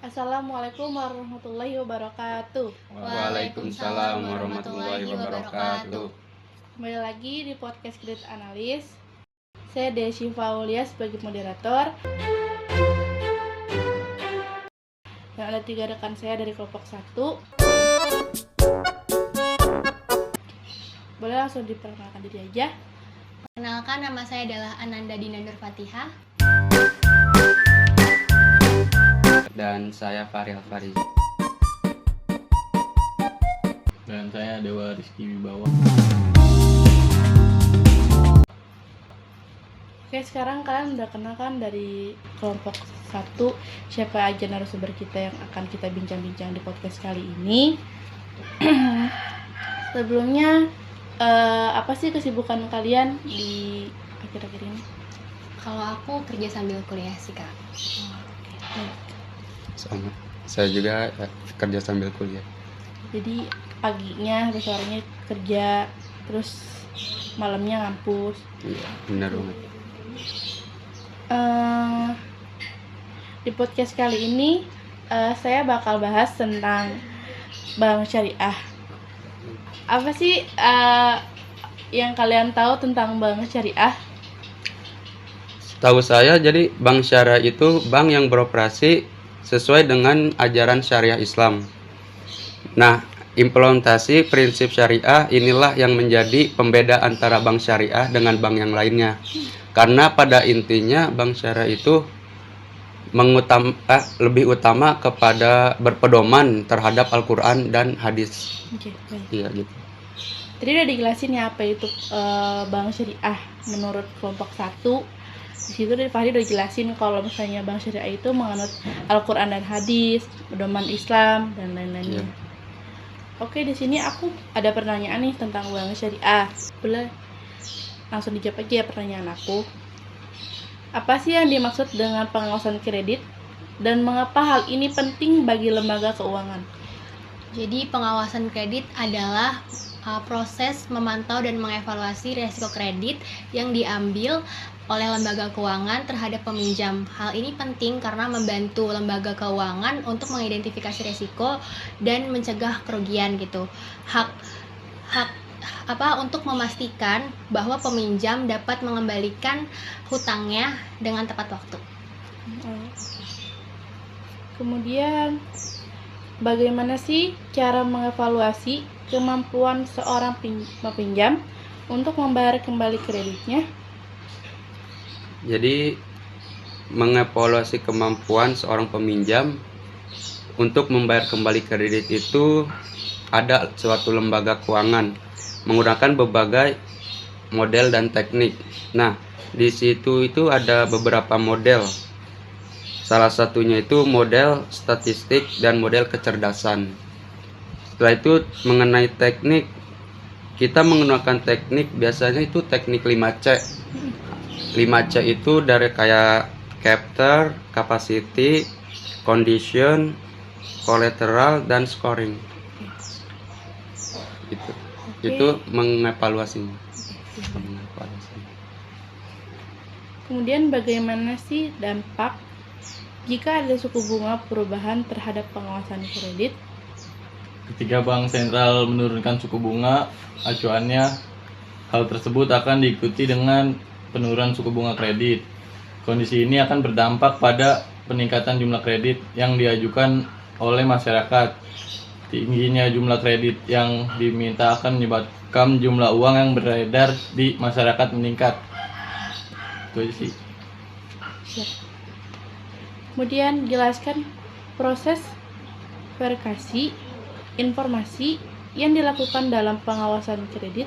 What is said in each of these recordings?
Assalamualaikum warahmatullahi wabarakatuh. Waalaikumsalam warahmatullahi wabarakatuh. Kembali lagi di podcast Kredit Analis. Saya Desi Faulia sebagai moderator. Dan ada 3 rekan saya dari kelompok 1. Boleh langsung diperkenalkan diri aja. Perkenalkan, nama saya adalah Ananda Dina Nur Fatihah. Dan saya Fahri Alfari. Dan saya Dewa Rizky Wibawa. Oke, sekarang kalian udah kenal kan dari kelompok 1 siapa aja narasumber kita yang akan kita bincang-bincang di podcast kali ini. Sebelumnya, apa sih kesibukan kalian di akhir-akhir ini? Kalau aku kerja sambil kuliah sih, Kak. Sama. Saya juga kerja sambil kuliah. Jadi paginya atau sorenya kerja, terus malamnya ngampus. Iya, benar banget. Di podcast kali ini saya bakal bahas tentang bank syariah. Apa sih yang kalian tahu tentang bank syariah? Tahu saya, jadi bank syariah itu bank yang beroperasi sesuai dengan ajaran syariah Islam. Nah, implementasi prinsip syariah inilah yang menjadi pembeda antara bank syariah dengan bank yang lainnya. Karena pada intinya bank syariah itu lebih utama kepada berpedoman terhadap Al-Quran dan hadis. Oke, baik. Iya gitu. Tadi udah dijelasin ya apa itu bank syariah menurut kelompok 1. Di situ dari Fahri udah jelasin kalau misalnya bank syariah itu menganut Al-Quran dan hadis, pedoman Islam dan lain-lainnya. Iya. Oke, di sini aku ada pertanyaan nih tentang bank syariah. Boleh langsung dijawab aja ya pertanyaan aku. Apa sih yang dimaksud dengan pengawasan kredit dan mengapa hal ini penting bagi lembaga keuangan? Jadi pengawasan kredit adalah proses memantau dan mengevaluasi risiko kredit yang diambil oleh lembaga keuangan terhadap peminjam. Hal ini penting karena membantu lembaga keuangan untuk mengidentifikasi risiko dan mencegah kerugian gitu. Untuk memastikan bahwa peminjam dapat mengembalikan hutangnya dengan tepat waktu. Kemudian, bagaimana sih cara mengevaluasi kemampuan seorang peminjam untuk membayar kembali kreditnya? Jadi mengevaluasi kemampuan seorang peminjam untuk membayar kembali kredit itu ada suatu lembaga keuangan menggunakan berbagai model dan teknik. Nah, di situ itu ada beberapa model. Salah satunya itu model statistik dan model kecerdasan. Setelah itu mengenai teknik, kita menggunakan teknik biasanya itu teknik 5C. 5C itu dari kayak capture, capacity, condition, collateral, dan scoring. Itu mengevaluasinya. Kemudian bagaimana sih dampak jika ada suku bunga perubahan terhadap pengawasan kredit? Ketika Bank Sentral menurunkan suku bunga acuannya, hal tersebut akan diikuti dengan penurunan suku bunga kredit. Kondisi ini akan berdampak pada peningkatan jumlah kredit yang diajukan oleh masyarakat. Tingginya jumlah kredit yang diminta akan menyebabkan jumlah uang yang beredar di masyarakat meningkat. Itu aja sih. Siap. Kemudian jelaskan proses verifikasi informasi yang dilakukan dalam pengawasan kredit.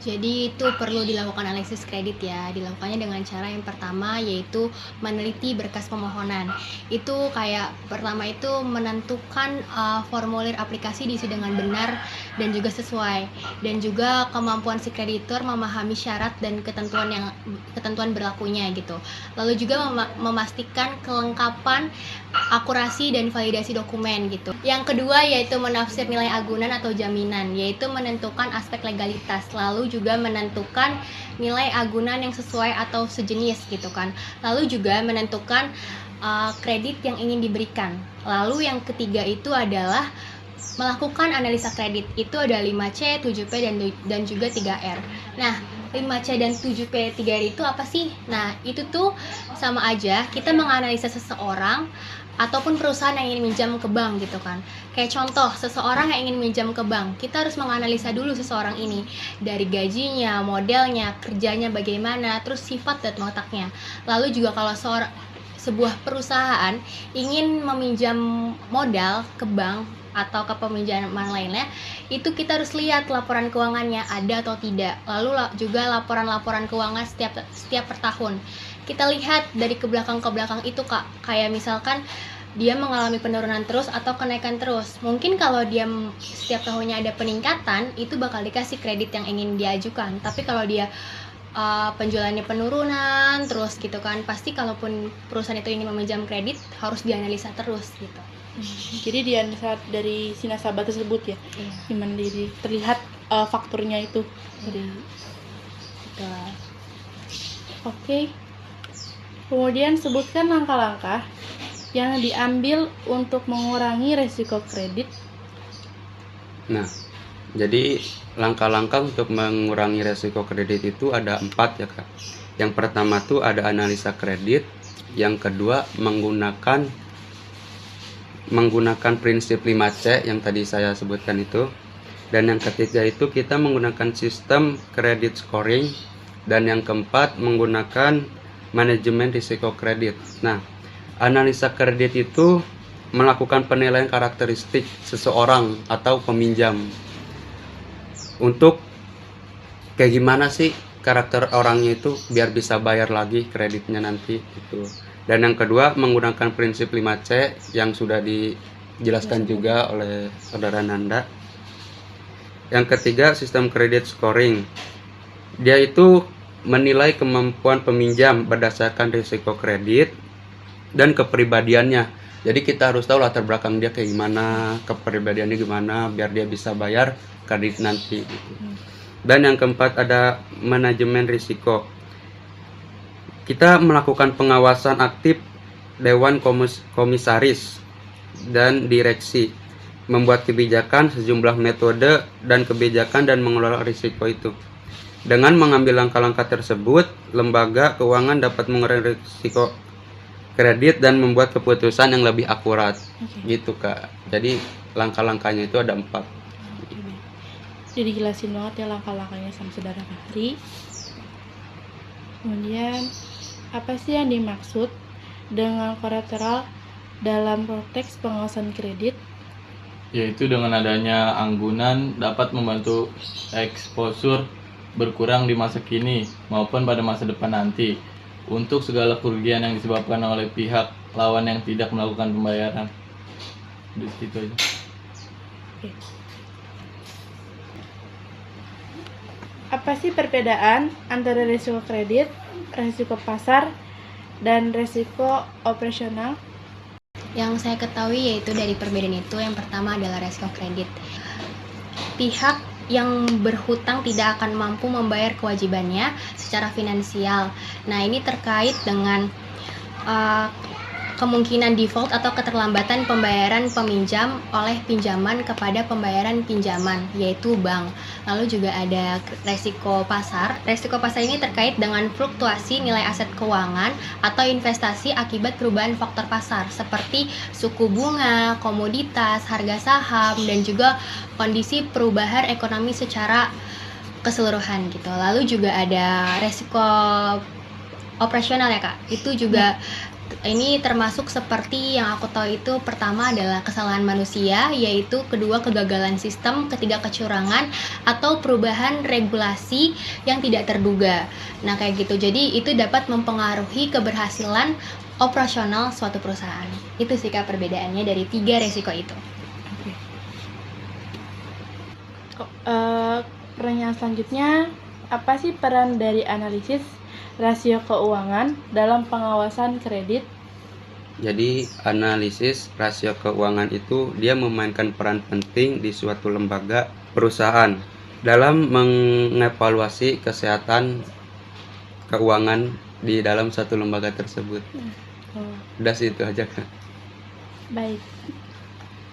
Jadi itu perlu dilakukan analisis kredit ya. Dilakukannya dengan cara yang pertama yaitu meneliti berkas pemohonan. Itu kayak pertama itu menentukan formulir aplikasi diisi dengan benar dan juga sesuai. Dan juga kemampuan si kreditor memahami syarat dan ketentuan berlakunya gitu. Lalu juga memastikan kelengkapan, akurasi dan validasi dokumen gitu. Yang kedua yaitu menafsir nilai agunan atau jaminan, yaitu menentukan aspek legalitas. Lalu juga menentukan nilai agunan yang sesuai atau sejenis gitu kan. Lalu juga menentukan kredit yang ingin diberikan. Lalu yang ketiga itu adalah melakukan analisa kredit. Itu ada 5C, 7P dan juga 3R. Nah, 5C dan 7P 3R itu apa sih? Nah, itu tuh sama aja kita menganalisa seseorang ataupun perusahaan yang ingin minjam ke bank gitu kan. Kayak contoh, seseorang yang ingin minjam ke bank, kita harus menganalisa dulu seseorang ini dari gajinya, modelnya, kerjanya bagaimana, terus sifat dan wataknya. Lalu juga kalau sebuah perusahaan ingin meminjam modal ke bank atau ke peminjaman lainnya, itu kita harus lihat laporan keuangannya ada atau tidak. Lalu juga laporan-laporan keuangan setiap per tahun. Kita lihat dari ke belakang itu Kak, kayak misalkan dia mengalami penurunan terus atau kenaikan terus. Mungkin kalau dia setiap tahunnya ada peningkatan, itu bakal dikasih kredit yang ingin diajukan. Tapi kalau dia penjualannya penurunan terus gitu kan, pasti kalaupun perusahaan itu ingin meminjam kredit harus dianalisa terus gitu. Jadi dianalisa dari si nasabah tersebut ya, gimana terlihat fakturnya itu dari gitu. Oke. Kemudian sebutkan langkah-langkah yang diambil untuk mengurangi resiko kredit. Nah, jadi langkah-langkah untuk mengurangi resiko kredit itu ada 4 ya Kak. Yang pertama tuh ada analisa kredit, yang kedua menggunakan prinsip 5C yang tadi saya sebutkan itu, dan yang ketiga itu kita menggunakan sistem credit scoring, dan yang keempat menggunakan manajemen risiko kredit. Nah, analisa kredit itu melakukan penilaian karakteristik seseorang atau peminjam untuk kayak gimana sih karakter orangnya itu biar bisa bayar lagi kreditnya nanti gitu. Dan yang kedua menggunakan prinsip 5C yang sudah dijelaskan juga oleh Saudara Nanda. Yang ketiga sistem credit scoring. Dia itu menilai kemampuan peminjam berdasarkan risiko kredit dan kepribadiannya. Jadi kita harus tahu latar belakang dia kayak gimana, kepribadiannya gimana biar dia bisa bayar kredit nanti gitu. Dan yang keempat ada manajemen risiko. Kita melakukan pengawasan aktif dewan komisaris dan direksi, membuat kebijakan sejumlah metode dan kebijakan dan mengelola risiko itu. Dengan mengambil langkah-langkah tersebut, lembaga keuangan dapat mengurangi risiko kredit dan membuat keputusan yang lebih akurat. Gitu Kak. Jadi langkah-langkahnya itu ada 4. Jadi jelasin banget ya langkah-langkahnya sama Saudara Fahri. Kemudian apa sih yang dimaksud dengan kolateral dalam konteks pengawasan kredit? Yaitu dengan adanya anggunan dapat membantu eksposur berkurang di masa kini maupun pada masa depan nanti untuk segala kerugian yang disebabkan oleh pihak lawan yang tidak melakukan pembayaran. Di situ aja. Oke. Apa sih perbedaan antara risiko kredit, risiko pasar, dan risiko operasional? Yang saya ketahui yaitu dari perbedaan itu, yang pertama adalah resiko kredit. Pihak yang berhutang tidak akan mampu membayar kewajibannya secara finansial. Nah, ini terkait dengan kemungkinan default atau keterlambatan pembayaran peminjam oleh pinjaman kepada pembayaran pinjaman, yaitu bank. Lalu juga ada resiko pasar. Resiko pasar ini terkait dengan fluktuasi nilai aset keuangan atau investasi akibat perubahan faktor pasar seperti suku bunga, komoditas, harga saham, dan juga kondisi perubahan ekonomi secara keseluruhan gitu. Lalu juga ada resiko operasional ya Kak. Itu juga ini termasuk seperti yang aku tahu itu, pertama adalah kesalahan manusia, yaitu kedua kegagalan sistem, ketiga kecurangan atau perubahan regulasi yang tidak terduga. Nah kayak gitu, jadi itu dapat mempengaruhi keberhasilan operasional suatu perusahaan. Itu sih Kak perbedaannya dari 3 resiko itu. Pertanyaan selanjutnya, apa sih peran dari analisis rasio keuangan dalam pengawasan kredit? Jadi analisis rasio keuangan itu dia memainkan peran penting di suatu lembaga perusahaan dalam mengevaluasi kesehatan keuangan di dalam satu lembaga tersebut. Oh, Udah sih itu aja Kak. baik.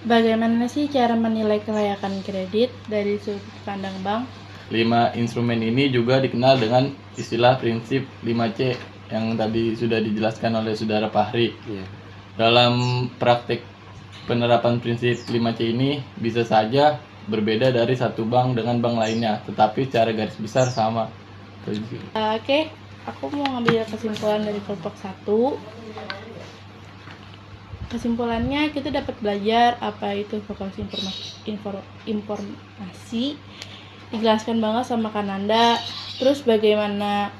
Bagaimana sih cara menilai kelayakan kredit dari sudut pandang bank? 5 instrumen ini juga dikenal dengan istilah prinsip 5C yang tadi sudah dijelaskan oleh Saudara Fahri. Iya. Dalam praktik penerapan prinsip 5C ini bisa saja berbeda dari satu bank dengan bank lainnya, tetapi secara garis besar sama. Oke, aku mau ngambil kesimpulan dari kelompok 1. Kesimpulannya kita dapat belajar apa itu vokasi informasi, dijelaskan banget sama Kananda. Terus bagaimana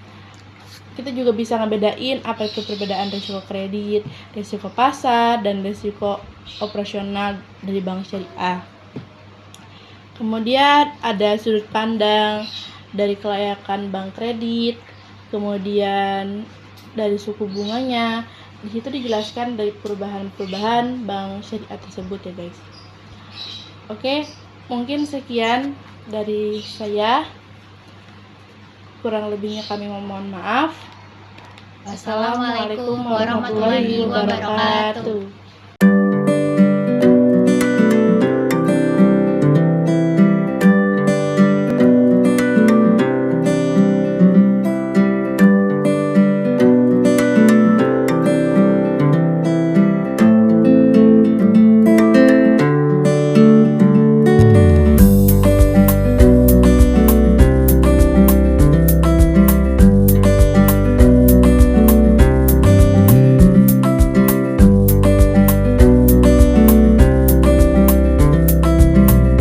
kita juga bisa ngebedain apa itu perbedaan risiko kredit, risiko pasar, dan risiko operasional dari bank syariah. Kemudian ada sudut pandang dari kelayakan bank kredit, kemudian dari suku bunganya. Di situ dijelaskan dari perubahan-perubahan bank syariah tersebut ya guys. Oke, mungkin sekian dari saya. Kurang lebihnya kami mohon maaf. Wassalamualaikum warahmatullahi wabarakatuh.